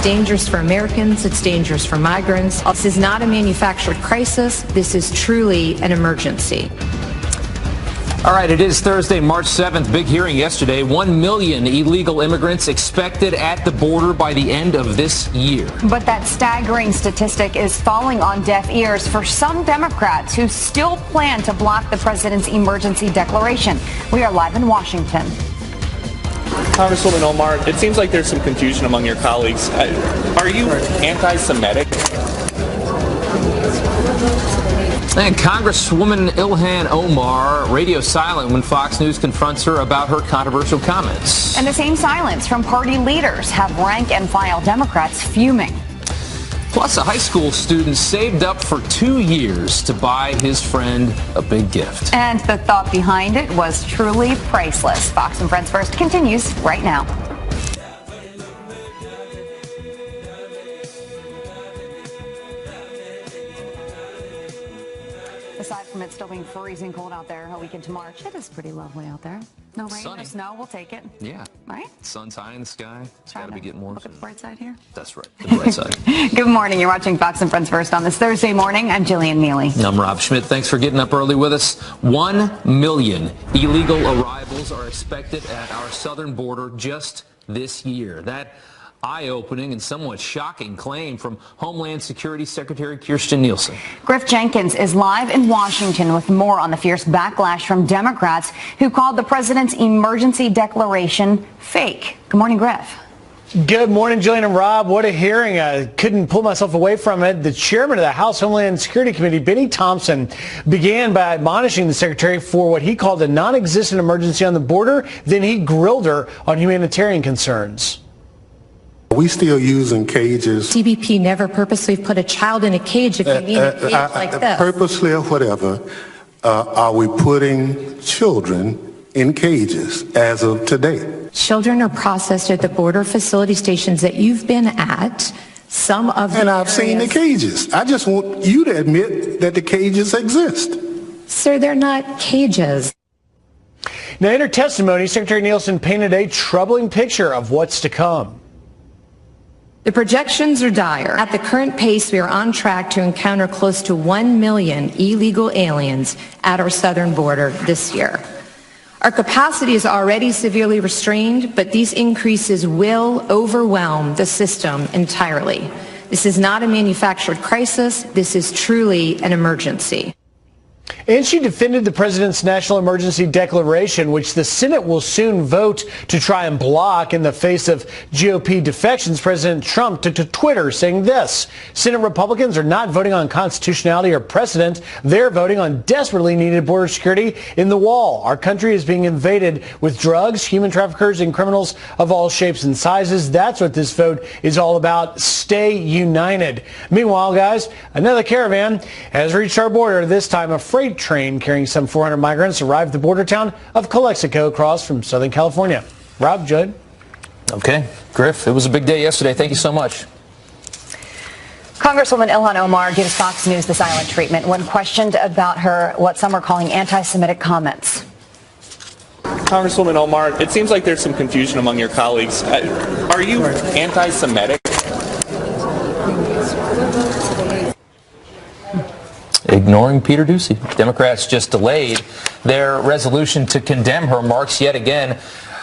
dangerous for Americans. It's dangerous for migrants. This is not a manufactured crisis. This is truly an emergency. All right, it is Thursday, March 7th. Big hearing yesterday. 1 million illegal immigrants expected at the border by the end of this year. But that staggering statistic is falling on deaf ears for some Democrats who still plan to block the president's emergency declaration. We are live in Washington. Congresswoman Omar, it seems like there's some confusion among your colleagues. Are you anti-Semitic? And Congresswoman Ilhan Omar radio silent when Fox News confronts her about her controversial comments. And the same silence from party leaders have rank and file Democrats fuming. Plus, a high school student saved up for 2 years to buy his friend a big gift. And the thought behind it was truly priceless. Fox and Friends First continues right now. Aside from it still being freezing cold out there, a weekend to March, it is pretty lovely out there. No rain or snow, we'll take it. Yeah. Right? Sun's high in the sky. It's got to be getting warm. Look at the bright side here. That's right. The bright side. Good morning. You're watching Fox and Friends First on this Thursday morning. I'm Jillian Mealy. I'm Rob Schmidt. Thanks for getting up early with us. 1 million illegal arrivals are expected at our southern border just this year. That eye-opening and somewhat shocking claim from Homeland Security Secretary Kirstjen Nielsen. Griff Jenkins is live in Washington with more on the fierce backlash from Democrats who called the president's emergency declaration fake. Good morning, Griff. Good morning, Jillian and Rob. What a hearing. I couldn't pull myself away from it. The chairman of the House Homeland Security Committee, Benny Thompson, began by admonishing the secretary for what he called a non-existent emergency on the border. Then he grilled her on humanitarian concerns. We still using cages. CBP never purposely put a child in a cage if you mean a cage like this. Purposely or whatever, are we putting children in cages as of today? Children are processed at the border facility stations that you've been at. Some of them. And I've seen the cages. I just want you to admit that the cages exist. Sir, they're not cages. Now, in her testimony, Secretary Nielsen painted a troubling picture of what's to come. The projections are dire. At the current pace, we are on track to encounter close to 1 million illegal aliens at our southern border this year. Our capacity is already severely restrained, but these increases will overwhelm the system entirely. This is not a manufactured crisis. This is truly an emergency. And she defended the president's national emergency declaration, which the Senate will soon vote to try and block. In the face of GOP defections, President Trump took to Twitter saying this: Senate Republicans are not voting on constitutionality or precedent. They're voting on desperately needed border security in the wall. Our country is being invaded with drugs, human traffickers, and criminals of all shapes and sizes. That's what this vote is all about. Stay united. Meanwhile, guys, another caravan has reached our border, this time a freight train carrying some 400 migrants arrived at the border town of Calexico across from Southern California. Rob, Judd. Okay, Griff, it was a big day yesterday. Thank you so much. Congresswoman Ilhan Omar gives Fox News the silent treatment when questioned about her, what some are calling anti-Semitic comments. Congresswoman Omar, it seems like there's some confusion among your colleagues. Are you anti-Semitic? Ignoring Peter Doocy. Democrats just delayed their resolution to condemn her remarks yet again.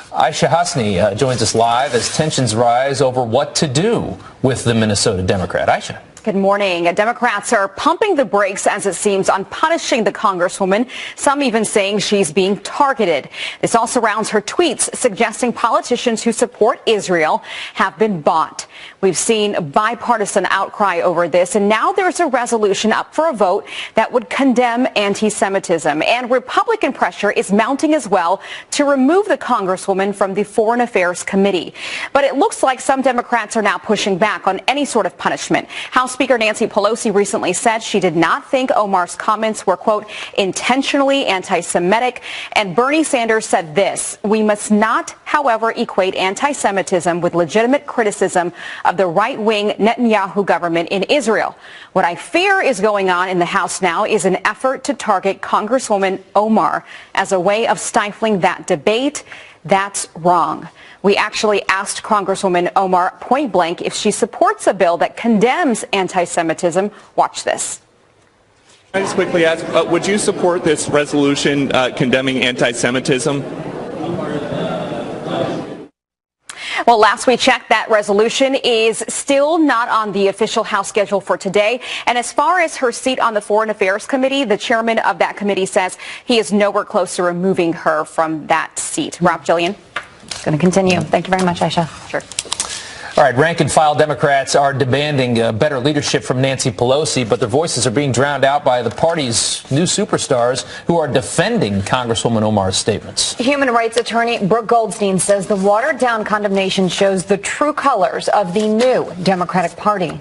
Aisha Hasni joins us live as tensions rise over what to do with the Minnesota Democrat. Aisha. Good morning. Democrats are pumping the brakes, as it seems, on punishing the congresswoman, some even saying she's being targeted. This all surrounds her tweets suggesting politicians who support Israel have been bought. We've seen bipartisan outcry over this, and now there's a resolution up for a vote that would condemn anti-Semitism. And Republican pressure is mounting as well to remove the congresswoman from the Foreign Affairs Committee. But it looks like some Democrats are now pushing back on any sort of punishment. House Speaker Nancy Pelosi recently said she did not think Omar's comments were, quote, intentionally anti-Semitic. And Bernie Sanders said this: we must not, however, equate anti-Semitism with legitimate criticism of the right-wing Netanyahu government in Israel. What I fear is going on in the House now is an effort to target Congresswoman Omar as a way of stifling that debate. That's wrong. We actually asked Congresswoman Omar point blank if she supports a bill that condemns anti-Semitism. Watch this. I just quickly ask, would you support this resolution condemning anti-Semitism? Well, last we checked, that resolution is still not on the official House schedule for today. And as far as her seat on the Foreign Affairs Committee, the chairman of that committee says he is nowhere close to removing her from that seat. Rob, Jillian? Going to continue. Thank you very much, Aisha. Sure. All right, rank-and-file Democrats are demanding better leadership from Nancy Pelosi, but their voices are being drowned out by the party's new superstars who are defending Congresswoman Omar's statements. Human rights attorney Brooke Goldstein says the watered-down condemnation shows the true colors of the new Democratic Party.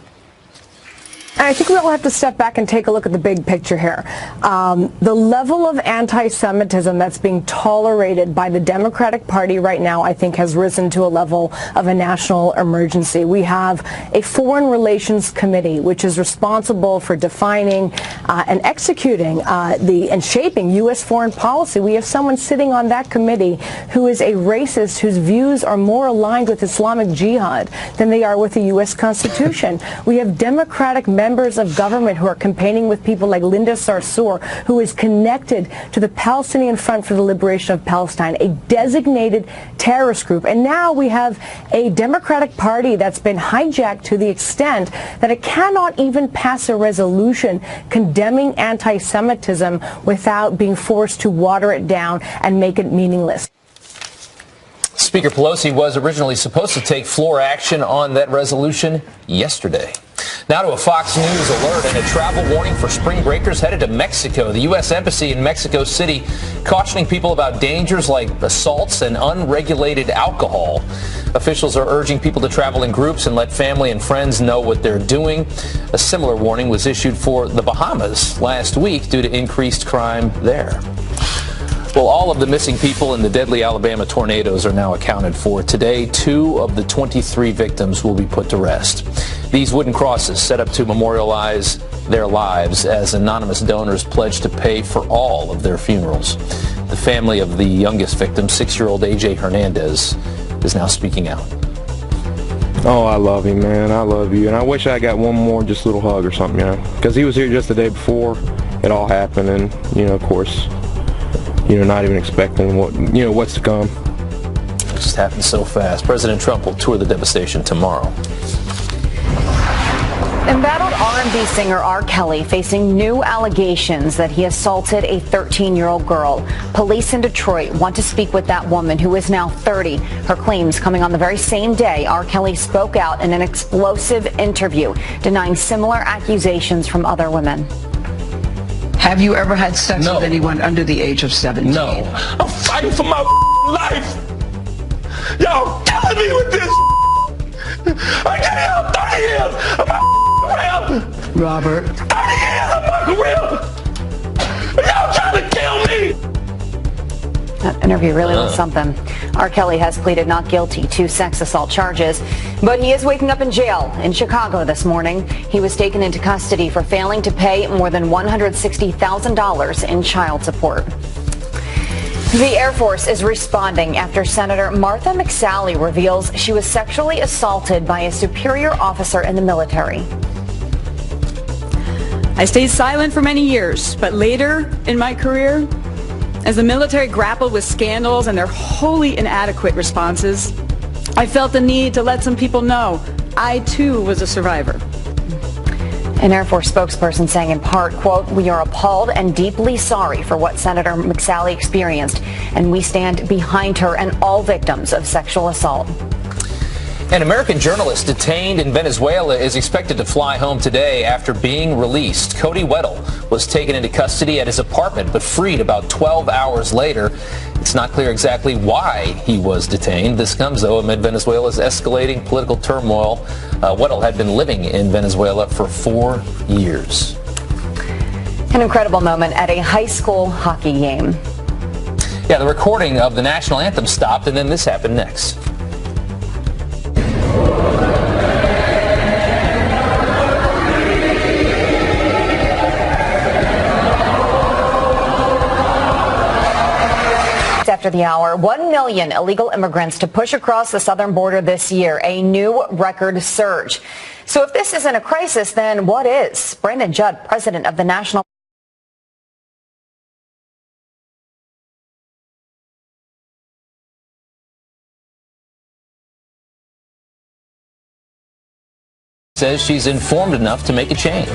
And I think we all have to step back and take a look at the big picture here. The level of anti-Semitism that's being tolerated by the Democratic Party right now, I think, has risen to a level of a national emergency. We have a Foreign Relations Committee, which is responsible for defining and executing and shaping U.S. foreign policy. We have someone sitting on that committee who is a racist whose views are more aligned with Islamic Jihad than they are with the U.S. Constitution. We have Democratic members of government who are campaigning with people like Linda Sarsour, who is connected to the Palestinian Front for the Liberation of Palestine, a designated terrorist group. And now we have a Democratic Party that's been hijacked to the extent that it cannot even pass a resolution condemning anti-Semitism without being forced to water it down and make it meaningless. Speaker Pelosi was originally supposed to take floor action on that resolution yesterday. Now to a Fox News alert and a travel warning for spring breakers headed to Mexico. The U.S. Embassy in Mexico City cautioning people about dangers like assaults and unregulated alcohol. Officials are urging people to travel in groups and let family and friends know what they're doing. A similar warning was issued for the Bahamas last week due to increased crime there. Well, all of the missing people in the deadly Alabama tornadoes are now accounted for. Today, 2 of the 23 victims will be put to rest. These wooden crosses set up to memorialize their lives as anonymous donors pledge to pay for all of their funerals. The family of the youngest victim, 6-year-old A.J. Hernandez, is now speaking out. Oh, I love him, man. I love you. And I wish I got one more just little hug or something, you know, because he was here just the day before it all happened. And, you know, of course, you know, not even expecting what's to come. It just happened so fast. President Trump will tour the devastation tomorrow. Embattled R&B singer R. Kelly facing new allegations that he assaulted a 13-year-old girl. Police in Detroit want to speak with that woman, who is now 30. Her claims coming on the very same day R. Kelly spoke out in an explosive interview, denying similar accusations from other women. Have you ever had sex with anyone under the age of 17? No. I'm fighting for my life. Y'all killing me with this. I can't help 30 years of my career. Robert. 30 years of my career. Y'all trying to kill me. That interview really was something. R. Kelly has pleaded not guilty to sex assault charges, but he is waking up in jail in Chicago this morning. He was taken into custody for failing to pay more than $160,000 in child support. The Air Force is responding after Senator Martha McSally reveals she was sexually assaulted by a superior officer in the military. I stayed silent for many years, but later in my career, as the military grappled with scandals and their wholly inadequate responses, I felt the need to let some people know I too was a survivor. An Air Force spokesperson saying in part, quote, "We are appalled and deeply sorry for what Senator McSally experienced, and we stand behind her and all victims of sexual assault." An American journalist detained in Venezuela is expected to fly home today after being released. Cody Weddle was taken into custody at his apartment but freed about 12 hours later. It's not clear exactly why he was detained. This comes, though, amid Venezuela's escalating political turmoil. Weddle had been living in Venezuela for 4 years. An incredible moment at a high school hockey game. Yeah, the recording of the national anthem stopped, and then this happened next. after the hour. 1 million illegal immigrants to push across the southern border this year, a new record surge. So if this isn't a crisis, then what is? Brandon Judd, president of the National says she's informed enough to make a change.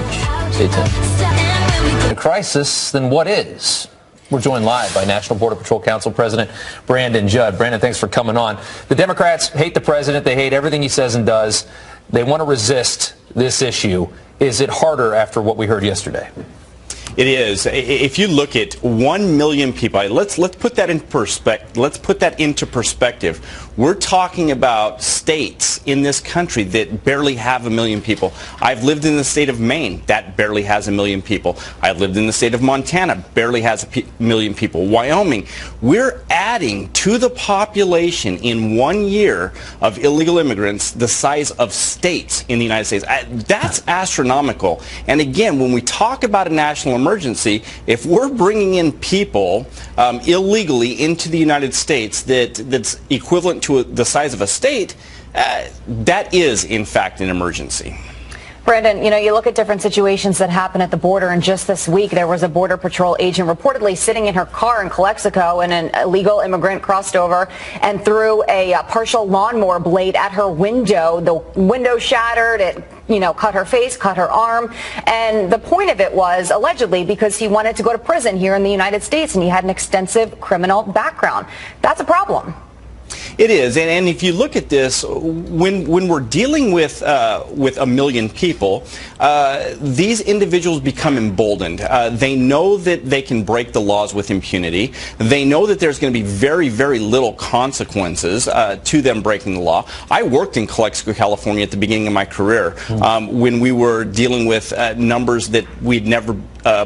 Stay tuned. A crisis, then what is? We're joined live by National Border Patrol Council President Brandon Judd. Brandon, thanks for coming on. The Democrats hate the president. They hate everything he says and does. They want to resist this issue. Is it harder after what we heard yesterday? It is. If you look at 1 million people, let's put that in perspective. Let's put that into perspective. We're talking about states in this country that barely have 1 million people. I've lived in the state of Maine, that barely has 1 million people. I've lived in the state of Montana, barely has 1 million people. Wyoming, we're adding to the population in 1 year of illegal immigrants the size of states in the United States. That's astronomical. And again, when we talk about a national emergency, if we're bringing in people illegally into the United States that's equivalent to the size of a state, that is in fact an emergency. Brandon, you look at different situations that happen at the border, and just this week there was a Border Patrol agent reportedly sitting in her car in Calexico, and an illegal immigrant crossed over and threw a partial lawnmower blade at her window. The window shattered. It cut her face, cut her arm. And the point of it was allegedly because he wanted to go to prison here in the United States, and he had an extensive criminal background. That's a problem. It is, and if you look at this, when we're dealing with 1 million people, these individuals become emboldened. They know that they can break the laws with impunity. They know that there's going to be very, very little consequences to them breaking the law. I worked in Calexico, California at the beginning of my career when we were dealing with numbers that we'd never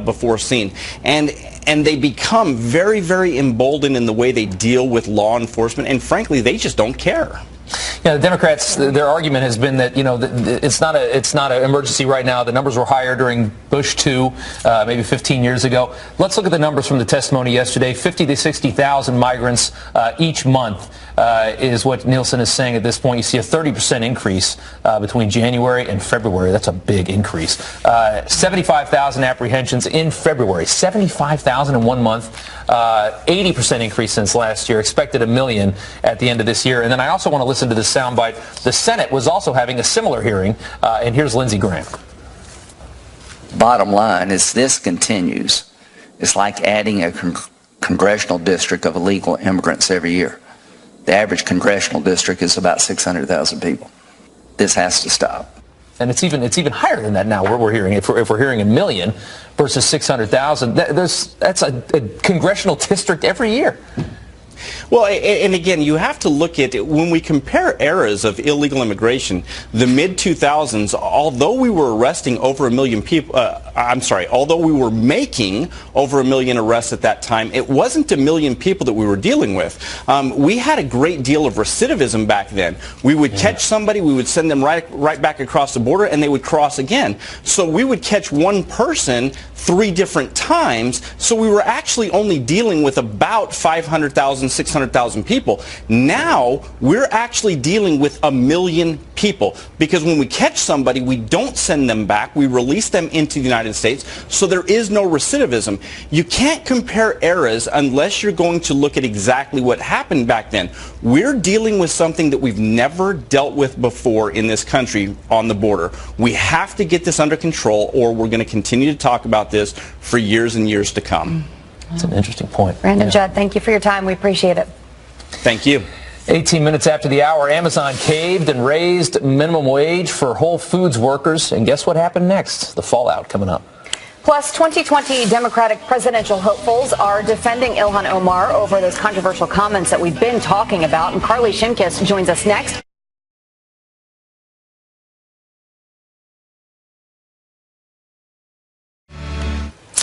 before seen. And they become very, very emboldened in the way they deal with law enforcement, and frankly, they just don't care. Yeah, the Democrats, their argument has been that it's not an emergency right now. The numbers were higher during Bush 2, maybe 15 years ago. Let's look at the numbers from the testimony yesterday. 50 to 60,000 migrants each month is what Nielsen is saying at this point. You see a 30% increase between January and February. That's a big increase. 75,000 apprehensions in February. 75,000 in 1 month. 80% increase since last year. Expected 1 million at the end of this year. And then I also want to listen to this soundbite. The Senate was also having a similar hearing, and here's Lindsey Graham. Bottom line is this continues. It's like adding a congressional district of illegal immigrants every year. The average congressional district is about 600,000 people. This has to stop. And it's even higher than that now. We're hearing if we're hearing 1 million versus 600,000. That's a congressional district every year. Well, and again, you have to look at it. When we compare eras of illegal immigration, the mid-2000s, although we were arresting over 1 million people, although we were making over 1 million arrests at that time, it wasn't 1 million people that we were dealing with. We had a great deal of recidivism back then. We would catch somebody, we would send them right back across the border, and they would cross again. So we would catch one person 3 different times, so we were actually only dealing with about 500,000, 600,000 people. Now, we're actually dealing with 1 million people, because when we catch somebody, we don't send them back, we release them into the United States, so there is no recidivism. You can't compare eras unless you're going to look at exactly what happened back then. We're dealing with something that we've never dealt with before in this country on the border. We have to get this under control, or we're going to continue to talk about this for years and years to come. That's an interesting point. Brandon Judd, thank you for your time. We appreciate it. Thank you. 18 minutes after the hour, Amazon caved and raised minimum wage for Whole Foods workers. And guess what happened next? The fallout coming up. Plus, 2020 Democratic presidential hopefuls are defending Ilhan Omar over those controversial comments that we've been talking about. And Carly Shimkus joins us next.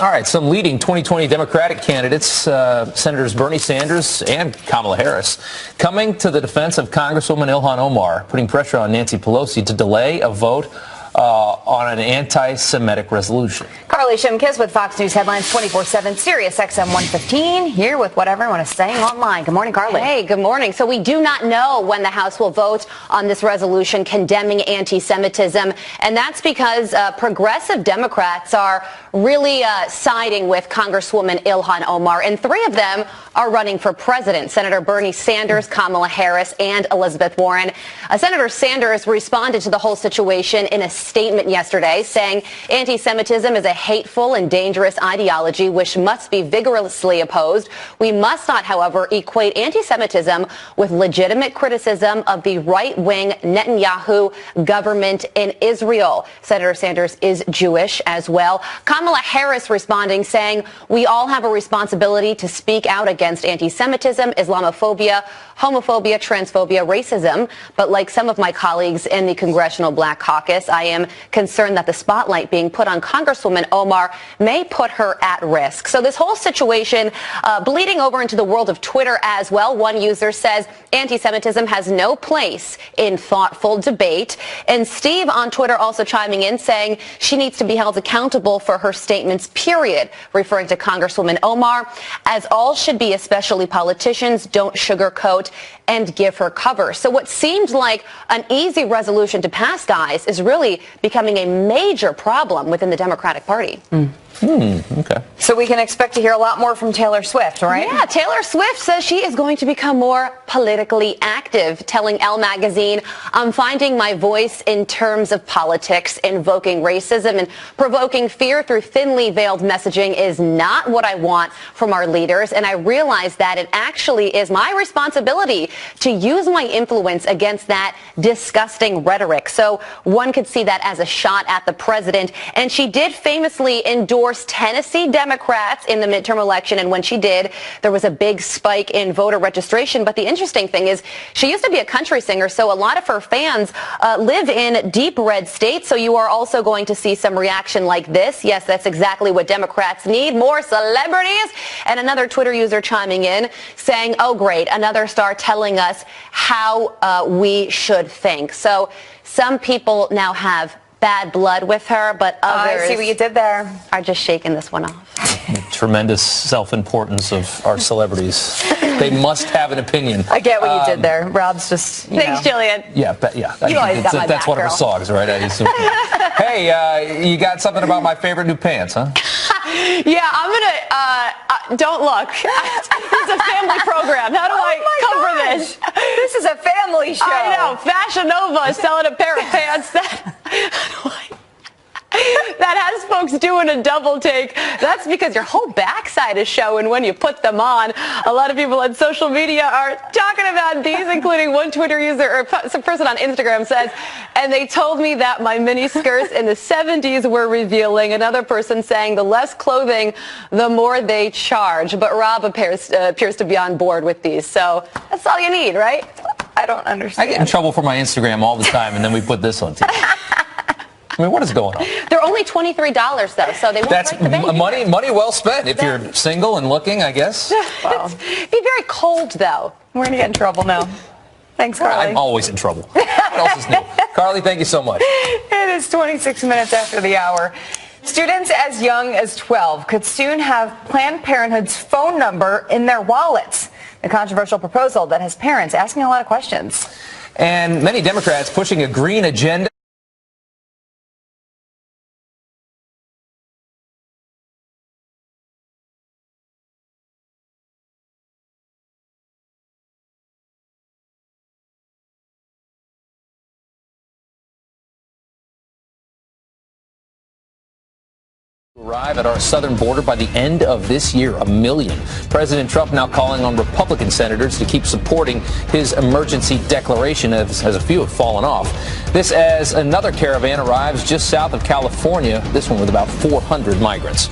All right, some leading 2020 Democratic candidates, Senators Bernie Sanders and Kamala Harris, coming to the defense of Congresswoman Ilhan Omar, putting pressure on Nancy Pelosi to delay a vote on an anti-Semitic resolution. Carly Shimkus with Fox News Headlines 24/7, Sirius XM 115, here with what everyone is saying online. Good morning, Carly. Hey, good morning. So we do not know when the House will vote on this resolution condemning anti-Semitism, and that's because progressive Democrats are really siding with Congresswoman Ilhan Omar, and 3 of them are running for president: Senator Bernie Sanders, Kamala Harris, and Elizabeth Warren. Senator Sanders responded to the whole situation in a statement yesterday, saying anti-Semitism is a hateful and dangerous ideology which must be vigorously opposed. We must not, however, equate anti-Semitism with legitimate criticism of the right-wing Netanyahu government in Israel. Senator Sanders is Jewish as well. Kamala Harris responding, saying we all have a responsibility to speak out against anti-Semitism, Islamophobia, homophobia, transphobia, racism. But like some of my colleagues in the Congressional Black Caucus, I am concerned that the spotlight being put on Congresswoman Omar may put her at risk. So this whole situation bleeding over into the world of Twitter as well. One user says anti-Semitism has no place in thoughtful debate. And Steve on Twitter also chiming in, saying she needs to be held accountable for her statements, period, referring to Congresswoman Omar, as all should be, especially politicians, don't sugarcoat and give her cover. So what seemed like an easy resolution to pass, guys, is really becoming a major problem within the Democratic Party. Okay. So we can expect to hear a lot more from Taylor Swift, right? Yeah, Taylor Swift says she is going to become more politically active, telling Elle magazine, I'm finding my voice in terms of politics, invoking racism and provoking fear through thinly veiled messaging is not what I want from our leaders, and I realize that it actually is my responsibility to use my influence against that disgusting rhetoric. So one could see that as a shot at the president, and she did famously endorse Tennessee Democrats in the midterm election, and when she did, there was a big spike in voter registration. But the interesting thing is she used to be a country singer, so a lot of her fans live in deep red states, so you are also going to see some reaction like this. Yes, that's exactly what Democrats need, more celebrities. And another Twitter user chiming in saying, oh great, another star telling us how we should think. So some people now have bad blood with her, but others I see what you did there. Are just shaking this one off. Tremendous self-importance of our celebrities. They must have an opinion. I get what you did there. Rob's just, Thanks, Jillian. Yeah. You always got my that's back, one of her girl. songs, right? I assume. Hey, you got something about my favorite new pants, huh? Yeah, I'm gonna, don't look. It's a family program. How do I cover this? This is a family show. I know. Fashion Nova is selling a pair of pants that has folks doing a double take. That's because your whole backside is showing when you put them on. A lot of people on social media are talking about these, including one Twitter user or some person on Instagram says, and they told me that my mini skirts in the 70s were revealing. Another person saying the less clothing, the more they charge. But Rob appears to be on board with these. So that's all you need, right? I don't understand. I get in trouble for my Instagram all the time, and then we put this on TV. I mean, what is going on? They're only $23 though, so they won't That's break the bank. money well spent if you're single and looking, I guess. Wow. Be very cold though. We're going to get in trouble now. Thanks, Carly. I'm always in trouble. What else is new? Carly, thank you so much. It is 26 minutes after the hour. Students as young as 12 could soon have Planned Parenthood's phone number in their wallets. A controversial proposal that has parents asking a lot of questions. And many Democrats pushing a green agenda. Arrive at our southern border by the end of this year, 1 million. President Trump now calling on Republican senators to keep supporting his emergency declaration as a few have fallen off. This as another caravan arrives just south of California, this one with about 400 migrants.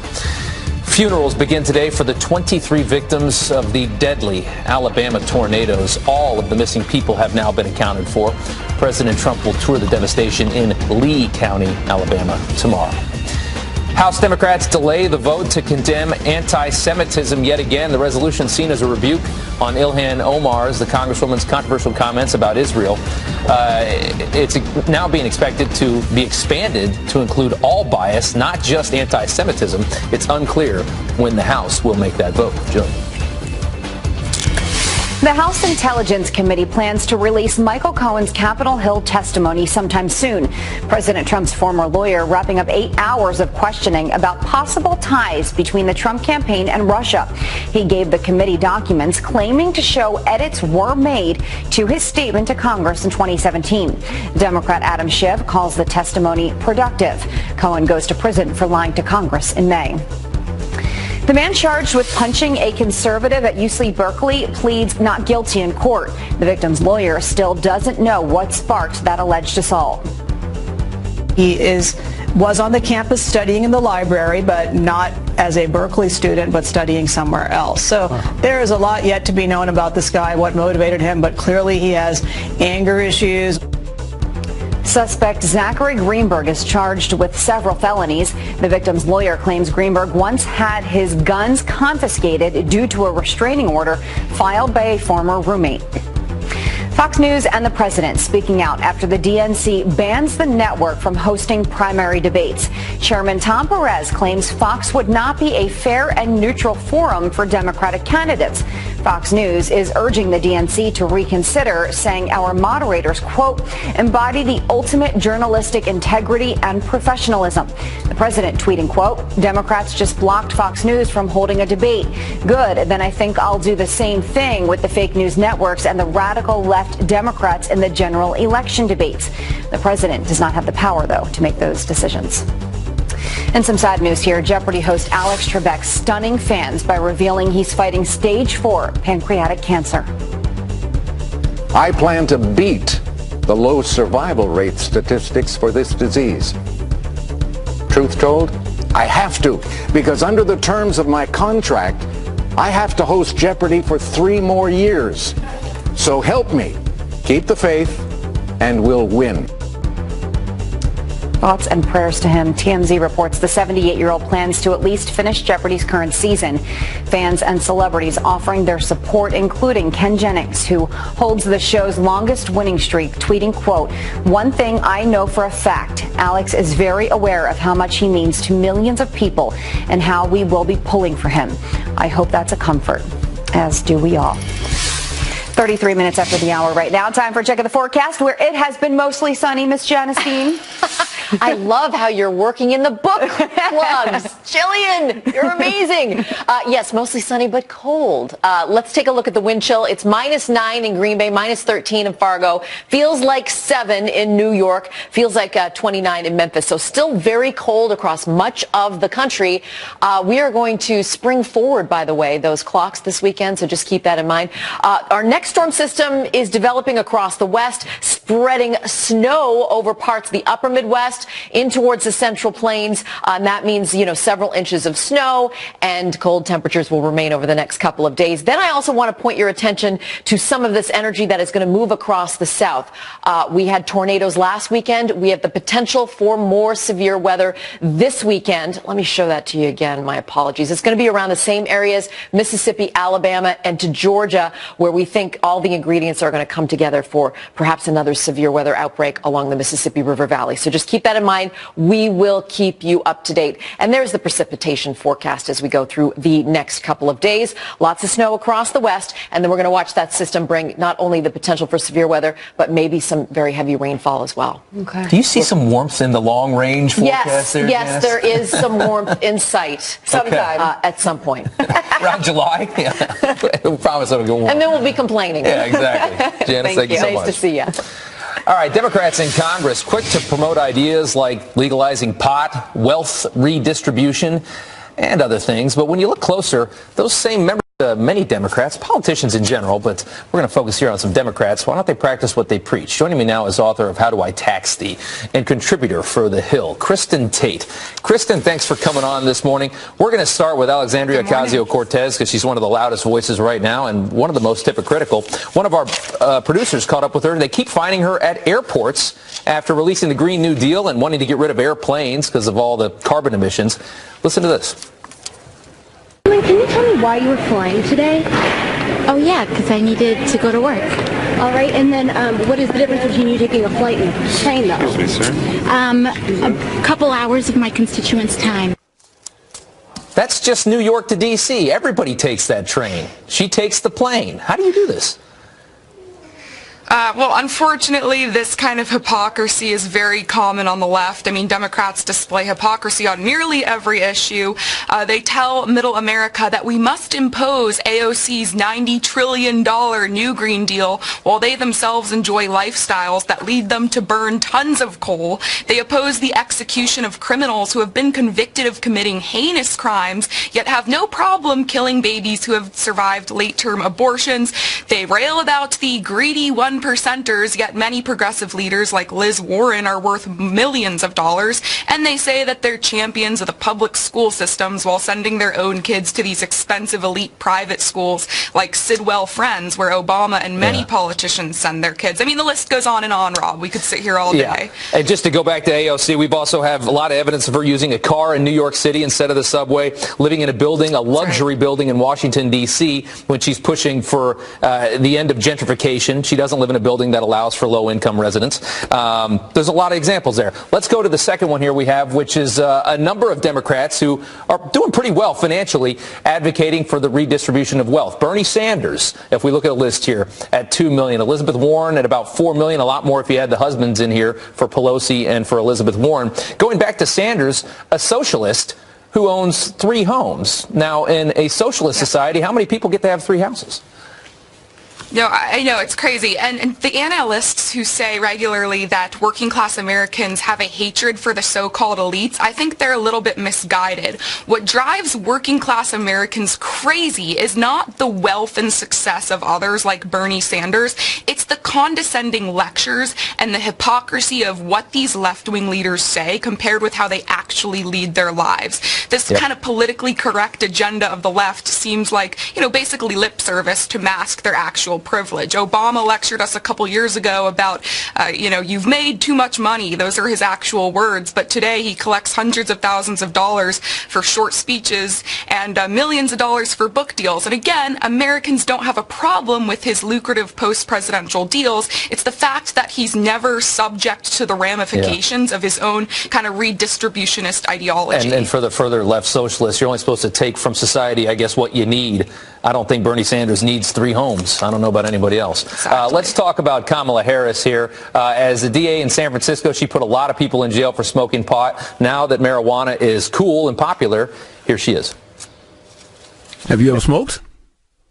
Funerals begin today for the 23 victims of the deadly Alabama tornadoes. All of the missing people have now been accounted for. President Trump will tour the devastation in Lee County, Alabama tomorrow. House Democrats delay the vote to condemn anti-Semitism yet again. The resolution seen as a rebuke on Ilhan Omar's, the congresswoman's controversial comments about Israel. It's now being expected to be expanded to include all bias, not just anti-Semitism. It's unclear when the House will make that vote. Jill. The House Intelligence Committee plans to release Michael Cohen's Capitol Hill testimony sometime soon. President Trump's former lawyer wrapping up 8 hours of questioning about possible ties between the Trump campaign and Russia. He gave the committee documents claiming to show edits were made to his statement to Congress in 2017. Democrat Adam Schiff calls the testimony productive. Cohen goes to prison for lying to Congress in May. The man charged with punching a conservative at UC Berkeley pleads not guilty in court. The victim's lawyer still doesn't know what sparked that alleged assault. He was on the campus studying in the library, but not as a Berkeley student, but studying somewhere else. So there is a lot yet to be known about this guy, what motivated him, but clearly he has anger issues. Suspect Zachary Greenberg is charged with several felonies. The victim's lawyer claims Greenberg once had his guns confiscated due to a restraining order filed by a former roommate. Fox News and the president speaking out after the DNC bans the network from hosting primary debates. Chairman Tom Perez claims Fox would not be a fair and neutral forum for Democratic candidates. Fox News is urging the DNC to reconsider, saying our moderators, quote, embody the ultimate journalistic integrity and professionalism. The president tweeting, quote, Democrats just blocked Fox News from holding a debate. Good, then I think I'll do the same thing with the fake news networks and the radical left Democrats in the general election debates. The president does not have the power, though, to make those decisions. And some sad news here. Jeopardy host Alex Trebek stunning fans by revealing he's fighting stage 4 pancreatic cancer. I plan to beat the low survival rate statistics for this disease. Truth told, I have to, because under the terms of my contract, I have to host Jeopardy for 3 more years. So help me. Keep the faith, and we'll win. Thoughts and prayers to him. TMZ reports the 78-year-old plans to at least finish Jeopardy's current season. Fans and celebrities offering their support, including Ken Jennings, who holds the show's longest winning streak, tweeting, quote, one thing I know for a fact, Alex is very aware of how much he means to millions of people and how we will be pulling for him. I hope that's a comfort, as do we all. 33 minutes after the hour right now. Time for a check of the forecast, where it has been mostly sunny. Miss Janice Dean. I love how you're working in the book clubs. Jillian, you're amazing. Yes, mostly sunny but cold. Let's take a look at the wind chill. It's -9 in Green Bay, -13 in Fargo. Feels like 7 in New York. Feels like 29 in Memphis. So still very cold across much of the country. We are going to spring forward, by the way, those clocks this weekend. So just keep that in mind. Our next storm system is developing across the west, spreading snow over parts of the upper Midwest in towards the Central Plains. And that means, several inches of snow, and cold temperatures will remain over the next couple of days. Then I also want to point your attention to some of this energy that is going to move across the south. We had tornadoes last weekend. We have the potential for more severe weather this weekend. Let me show that to you again. My apologies. It's going to be around the same areas, Mississippi, Alabama, and to Georgia, where we think all the ingredients are going to come together for perhaps another severe weather outbreak along the Mississippi River Valley. So just keep that in mind. We will keep you up to date. And there's the precipitation forecast as we go through the next couple of days. Lots of snow across the west, and then we're going to watch that system bring not only the potential for severe weather, but maybe some very heavy rainfall as well. Okay. Do you see some warmth in the long range forecast there, Yes, Janice? there is some warmth in sight. Sometime. At some point. Around July? Yeah. We promise it'll go warm. And then we'll be complaining. Yeah, exactly. Janice, thank you so much. Nice to see you. All right, Democrats in Congress quick to promote ideas like legalizing pot, wealth redistribution, and other things. But when you look closer, those same members, many Democrats, politicians in general, but we're going to focus here on some Democrats. Why don't they practice what they preach? Joining me now is author of How Do I Tax Thee and contributor for The Hill, Kristen Tate. Kristen, thanks for coming on this morning. We're going to start with Alexandria Ocasio-Cortez because she's one of the loudest voices right now and one of the most hypocritical. One of our producers caught up with her, and they keep finding her at airports after releasing the Green New Deal and wanting to get rid of airplanes because of all the carbon emissions. Listen to this. Can you tell me why you were flying today? Oh, yeah, because I needed to go to work. All right, and then what is the difference between you taking a flight and a train, though? Excuse me, sir? A couple hours of my constituents' time. That's just New York to D.C. Everybody takes that train. She takes the plane. How do you do this? Well, unfortunately, this kind of hypocrisy is very common on the left. I mean, Democrats display hypocrisy on nearly every issue. They tell middle America that we must impose AOC's $90 trillion new Green Deal while they themselves enjoy lifestyles that lead them to burn tons of coal. They oppose the execution of criminals who have been convicted of committing heinous crimes, yet have no problem killing babies who have survived late-term abortions. They rail about the greedy 1%ers, yet many progressive leaders like Liz Warren are worth millions of dollars, and they say that they're champions of the public school systems while sending their own kids to these expensive elite private schools like Sidwell Friends, where Obama and many politicians send their kids. I mean, the list goes on and on, Rob. We could sit here all day. And just to go back to AOC, we've also have a lot of evidence of her using a car in New York City instead of the subway, living in a building, a luxury building in Washington, D.C., when she's pushing for the end of gentrification. She doesn't live in a building that allows for low-income residents. There's a lot of examples there. Let's go to the second one here we have, which is a number of Democrats who are doing pretty well financially, advocating for the redistribution of wealth. Bernie Sanders, if we look at a list here, at $2 million. Elizabeth Warren at about $4 million, a lot more if you had the husbands in here for Pelosi and for Elizabeth Warren. Going back to Sanders, a socialist who owns 3 homes. Now, in a socialist society, how many people get to have 3 houses? No, I know, it's crazy. And the analysts who say regularly that working class Americans have a hatred for the so-called elites, I think they're a little bit misguided. What drives working class Americans crazy is not the wealth and success of others like Bernie Sanders. It's the condescending lectures and the hypocrisy of what these left-wing leaders say compared with how they actually lead their lives. This kind of politically correct agenda of the left seems like, you know, basically lip service to mask their actual privilege. Obama lectured us a couple years ago about, you've made too much money. Those are his actual words. But today he collects hundreds of thousands of dollars for short speeches and millions of dollars for book deals. And again, Americans don't have a problem with his lucrative post-presidential deals. It's the fact that he's never subject to the ramifications of his own kind of redistributionist ideology. And for the further left socialists, you're only supposed to take from society, I guess, what you need. I don't think Bernie Sanders needs 3 homes. I don't know about anybody else. Exactly. Let's talk about Kamala Harris here. As the DA in San Francisco, she put a lot of people in jail for smoking pot. Now that marijuana is cool and popular, here she is. Have you ever smoked?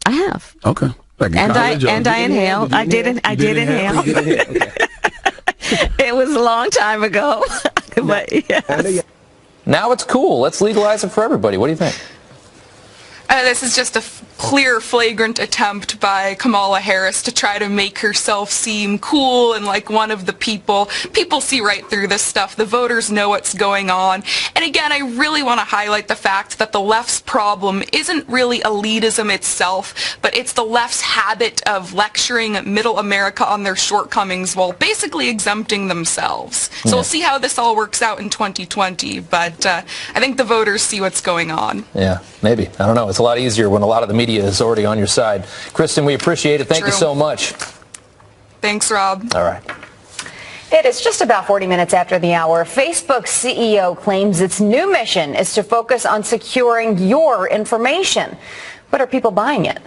I have. Okay. Like I inhaled. I did inhale. Okay. It was a long time ago. But yes. Now it's cool. Let's legalize it for everybody. What do you think? This is just a clear, flagrant attempt by Kamala Harris to try to make herself seem cool and like one of the people. People see right through this stuff. The voters know what's going on. And again, I really want to highlight the fact that the left's problem isn't really elitism itself, but it's the left's habit of lecturing middle America on their shortcomings while basically exempting themselves. So we'll see how this all works out in 2020, but I think the voters see what's going on. Yeah, maybe. I don't know. It's a lot easier when a lot of the media is already on your side. Kristen, we appreciate it. Thank you so much. Thanks, Rob. All right. It is just about 40 minutes after the hour. Facebook's CEO claims its new mission is to focus on securing your information. But are people buying it?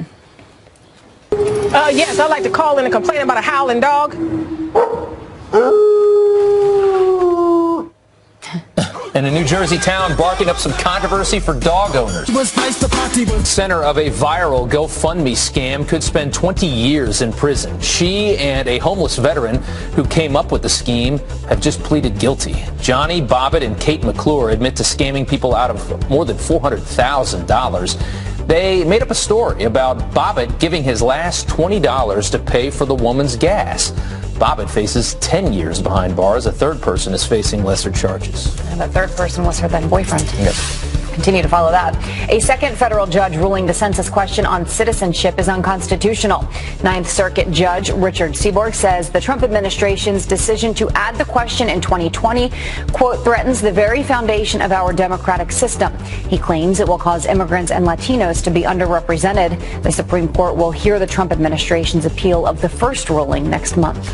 Yes, I'd like to call in and complain about a howling dog. In a New Jersey town barking up some controversy for dog owners. Center of a viral GoFundMe scam could spend 20 years in prison. She and a homeless veteran who came up with the scheme have just pleaded guilty. Johnny Bobbitt and Kate McClure admit to scamming people out of more than $400,000. They made up a story about Bobbitt giving his last $20 to pay for the woman's gas. Bobbitt faces 10 years behind bars. A third person is facing lesser charges. And the third person was her then boyfriend. Yes. Continue to follow that. A second federal judge ruling the census question on citizenship is unconstitutional. Ninth Circuit Judge Richard Seaborg says the Trump administration's decision to add the question in 2020, quote, threatens the very foundation of our democratic system. He claims it will cause immigrants and Latinos to be underrepresented. The Supreme Court will hear the Trump administration's appeal of the first ruling next month.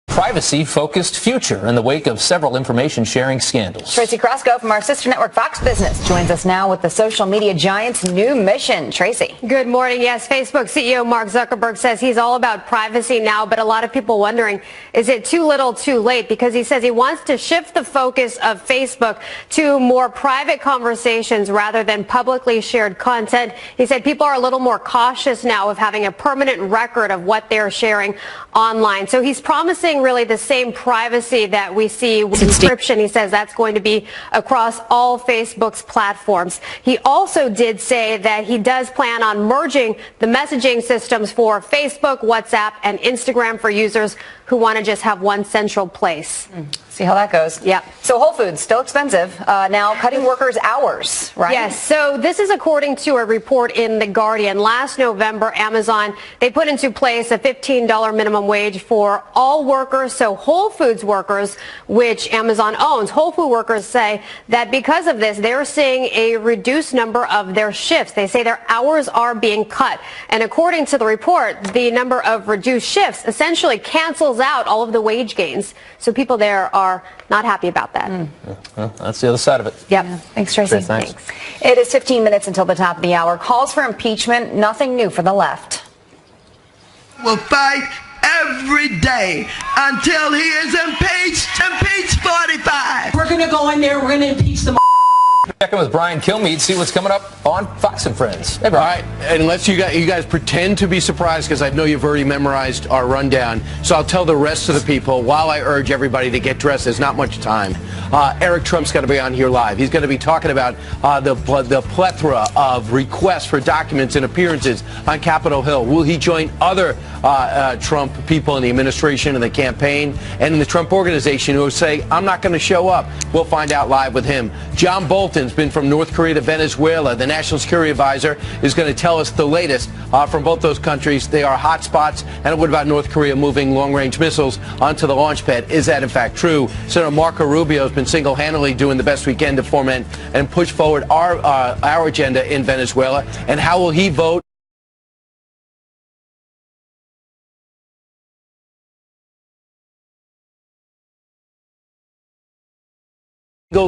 Privacy-focused future in the wake of several information-sharing scandals. Tracy Krasko from our sister network Fox Business joins us now with the social media giant's new mission. Tracy. Good morning. Yes, Facebook CEO Mark Zuckerberg says he's all about privacy now, but a lot of people wondering, is it too little too late? Because he says he wants to shift the focus of Facebook to more private conversations rather than publicly shared content. He said people are a little more cautious now of having a permanent record of what they're sharing online. So he's promising really the same privacy that we see with encryption. He says that's going to be across all Facebook's platforms. He also did say that he does plan on merging the messaging systems for Facebook, WhatsApp, and Instagram for users who want to just have one central place. See how that goes. Yeah. So Whole Foods, still expensive, now cutting workers' hours, right? Yes. So this is according to a report in The Guardian. Last November, Amazon, they put into place a $15 minimum wage for all workers. So Whole Foods workers, which Amazon owns, Whole Food workers say that because of this, they're seeing a reduced number of their shifts. They say their hours are being cut. And according to the report, the number of reduced shifts essentially cancels out all of the wage gains. So people there are not happy about that. Well, that's the other side of it. Yep. Thanks, Tracy. Thanks. It is 15 minutes until the top of the hour. Calls for impeachment, nothing new for the left. Will fight every day until he is impeached. Impeach 45. We're going to go in there, we're going to impeach them. Checking with Brian Kilmeade, see what's coming up on Fox and Friends. Hey, Brian. All right, unless you guys pretend to be surprised, because I know you've already memorized our rundown, so I'll tell the rest of the people while I urge everybody to get dressed. There's not much time. Eric Trump's going to be on here live. He's going to be talking about the plethora of requests for documents and appearances on Capitol Hill. Will he join other Trump people in the administration and the campaign and in the Trump organization who will say, I'm not going to show up? We'll find out live with him. John Bolton's been from North Korea to Venezuela. The National Security Advisor is going to tell us the latest from both those countries. They are hot spots. And what about North Korea moving long-range missiles onto the launch pad? Is that in fact true? Senator Marco Rubio has been single-handedly doing the best we can to foment and push forward our agenda in Venezuela. And how will he vote?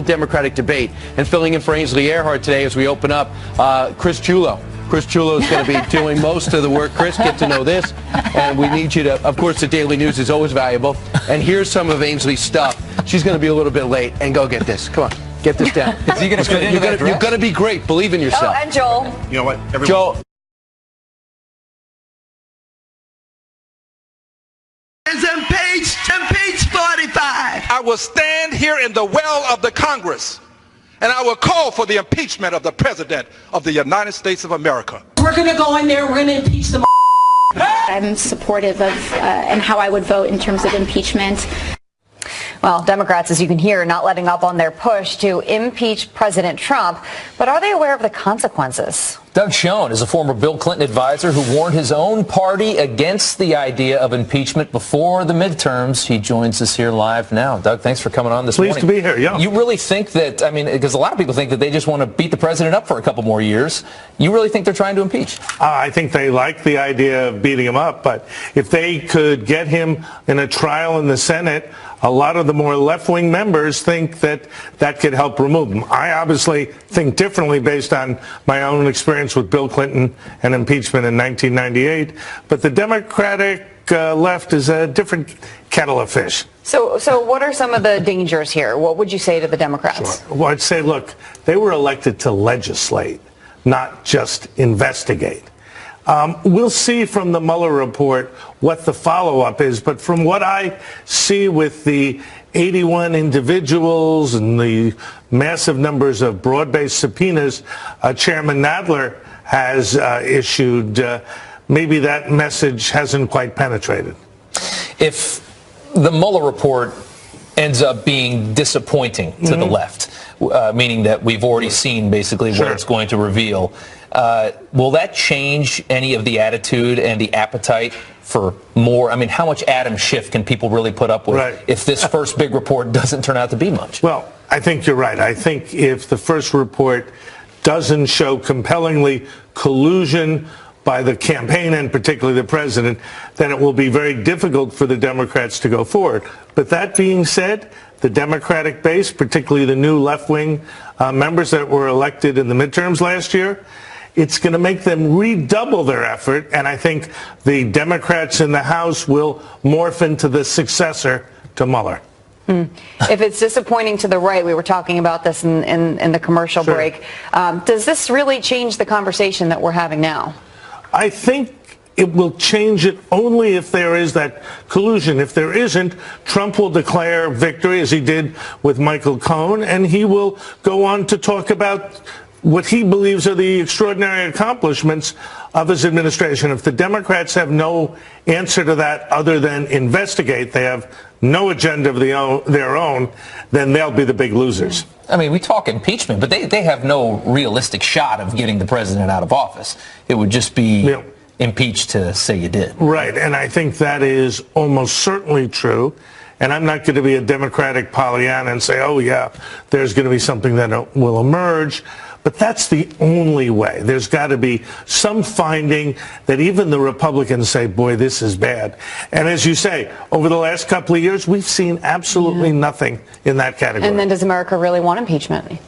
Democratic debate. And filling in for Ainsley Earhart today as we open up, Chris Jullo. Chris Jullo is going to be doing most of the work. Chris, get to know this. And we need you to, of course, the Daily News is always valuable. And here's some of Ainsley's stuff. She's going to be a little bit late. And go get this. Come on. Get this down. Is he going to fit into that dress? You're going to be great. Believe in yourself. Oh, and Joel. You know what? Everyone. Joel. Is impeached. Impeach 45. I will stand here in the well of the Congress and I will call for the impeachment of the President of the United States of America. We're going to go in there, we're going to impeach them. I'm supportive of and how I would vote in terms of impeachment. Well, Democrats, as you can hear, not letting up on their push to impeach President Trump. But are they aware of the consequences? Doug Schoen is a former Bill Clinton advisor who warned his own party against the idea of impeachment before the midterms. He joins us here live now. Doug, thanks for coming on this morning. Pleased to be here, yeah. You really think that, I mean, because a lot of people think that they just want to beat the president up for a couple more years. You really think they're trying to impeach? I think they like the idea of beating him up, but if they could get him in a trial in the Senate, a lot of the more left-wing members think that that could help remove him. I obviously think differently based on my own experience with Bill Clinton and impeachment in 1998, but the Democratic left is a different kettle of fish. So what are some of the dangers here? What would you say to the Democrats? Sure. Well, I'd say, look, they were elected to legislate, not just investigate. We'll see from the Mueller report what the follow-up is, but from what I see with the 81 individuals and the massive numbers of broad-based subpoenas Chairman Nadler has issued, maybe that message hasn't quite penetrated. If the Mueller report ends up being disappointing to the left, meaning that we've already seen basically what it's going to reveal. Will that change any of the attitude and the appetite for more? I mean, how much Adam Schiff can people really put up with if this first big report doesn't turn out to be much? Well, I think you're right. I think if the first report doesn't show compellingly collusion by the campaign and particularly the president, then it will be very difficult for the Democrats to go forward. But that being said, the Democratic base, particularly the new left-wing members that were elected in the midterms last year, it's going to make them redouble their effort, and I think the Democrats in the House will morph into the successor to Mueller. If it's disappointing to the right, we were talking about this in the commercial break, does this really change the conversation that we're having now? I think it will change it only if there is that collusion. If there isn't, Trump will declare victory, as he did with Michael Cohen, and he will go on to talk about what he believes are the extraordinary accomplishments of his administration. If the Democrats have no answer to that other than investigate, they have no agenda of their own, then they'll be the big losers. I mean, we talk impeachment, but they have no realistic shot of getting the president out of office. It would just be impeached to say you did. Right, and I think that is almost certainly true. And I'm not going to be a Democratic Pollyanna and say, oh, yeah, there's going to be something that will emerge. But that's the only way. There's got to be some finding that even the Republicans say, boy, this is bad. And as you say, over the last couple of years, we've seen absolutely nothing in that category. And then does America really want impeachment?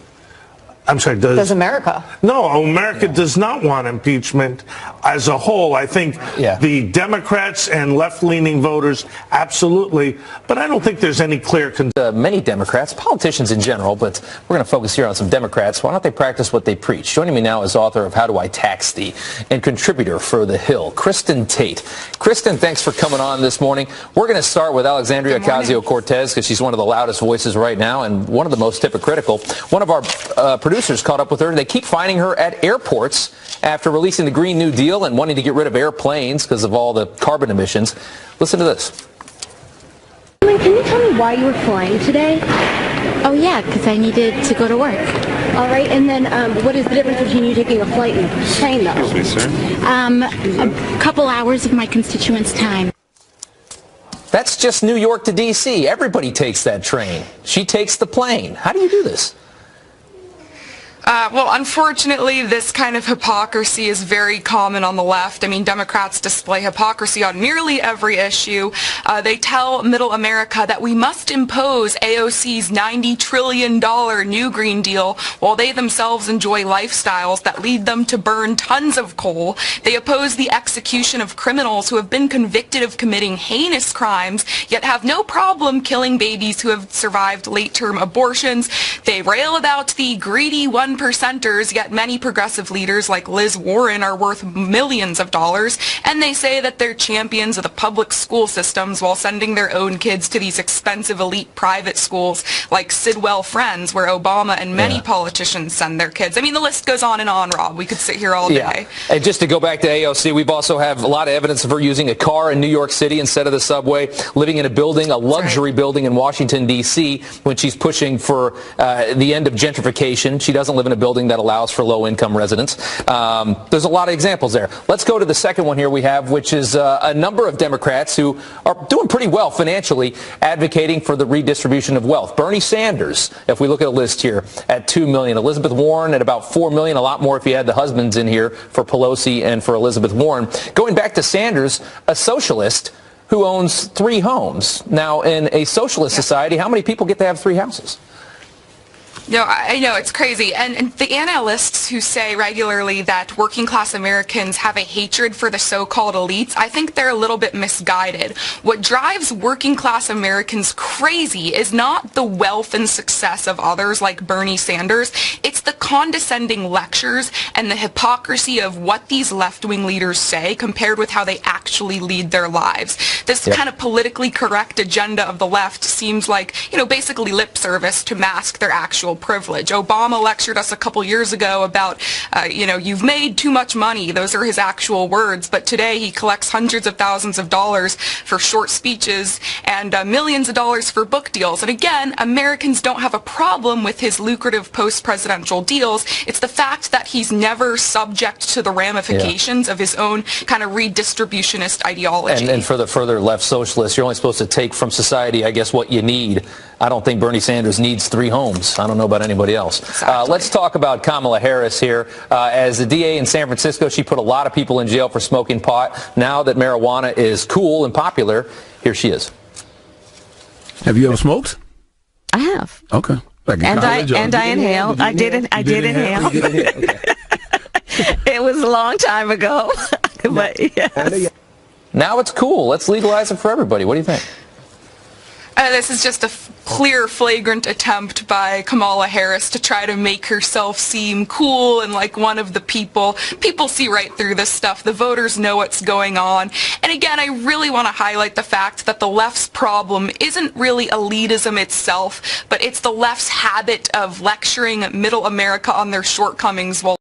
I'm sorry, does America? No, America does not want impeachment as a whole. I think the Democrats and left-leaning voters, absolutely. But I don't think there's any clear... Many Democrats, politicians in general, but we're going to focus here on some Democrats. Why don't they practice what they preach? Joining me now is author of How Do I Tax Thee and contributor for The Hill, Kristen Tate. Kristen, thanks for coming on this morning. We're going to start with Alexandria Ocasio-Cortez because she's one of the loudest voices right now and one of the most hypocritical. One of our producers caught up with her. They keep finding her at airports after releasing the Green New Deal and wanting to get rid of airplanes because of all the carbon emissions. Listen to this. Can you tell me why you were flying today? Oh yeah, because I needed to go to work. All right, and then what is the difference between you taking a flight and a train, though? Excuse me, sir. A couple hours of my constituents' time. That's just New York to D.C. Everybody takes that train. She takes the plane. How do you do this? Well, unfortunately, this kind of hypocrisy is very common on the left. I mean, Democrats display hypocrisy on nearly every issue. They tell middle America that we must impose AOC's $90 trillion new Green Deal while they themselves enjoy lifestyles that lead them to burn tons of coal. They oppose the execution of criminals who have been convicted of committing heinous crimes, yet have no problem killing babies who have survived late-term abortions. They rail about the greedy 1%ers, yet many progressive leaders like Liz Warren are worth millions of dollars, and they say that they're champions of the public school systems while sending their own kids to these expensive elite private schools like Sidwell Friends, where Obama and many politicians send their kids. I mean, the list goes on and on, Rob. We could sit here all day. And just to go back to AOC, we've also have a lot of evidence of her using a car in New York City instead of the subway, living in a building, a luxury building in Washington, D.C., when she's pushing for the end of gentrification. She doesn't live in a building that allows for low-income residents. There's a lot of examples there. Let's go to the second one here we have, which is a number of Democrats who are doing pretty well financially, advocating for the redistribution of wealth. Bernie Sanders, if we look at a list here, at $2 million. Elizabeth Warren at about $4 million, a lot more if you had the husbands in here for Pelosi and for Elizabeth Warren. Going back to Sanders, a socialist who owns 3 homes. Now, in a socialist society, how many people get to have 3 houses? No, I know, it's crazy. And the analysts who say regularly that working class Americans have a hatred for the so-called elites, I think they're a little bit misguided. What drives working class Americans crazy is not the wealth and success of others like Bernie Sanders. It's the condescending lectures and the hypocrisy of what these left-wing leaders say compared with how they actually lead their lives. This kind of politically correct agenda of the left seems like, you know, basically lip service to mask their actual privilege. Obama lectured us a couple years ago about, you've made too much money. Those are his actual words. But today he collects hundreds of thousands of dollars for short speeches and millions of dollars for book deals. And again, Americans don't have a problem with his lucrative post-presidential deals. It's the fact that he's never subject to the ramifications of his own kind of redistributionist ideology. And for the further left socialists, you're only supposed to take from society, I guess, what you need. I don't think Bernie Sanders needs 3 homes. I don't know about anybody else. Exactly. Let's talk about Kamala Harris here. As the DA in San Francisco, she put a lot of people in jail for smoking pot. Now that marijuana is cool and popular, here she is. Have you ever smoked? I have. Okay. Like And I inhaled. I did inhale. Okay. It was a long time ago. But yes. Now it's cool. Let's legalize it for everybody. What do you think? This is just a clear, flagrant attempt by Kamala Harris to try to make herself seem cool and like one of the people. People see right through this stuff. The voters know what's going on. And again, I really want to highlight the fact that the left's problem isn't really elitism itself, but it's the left's habit of lecturing middle America on their shortcomings while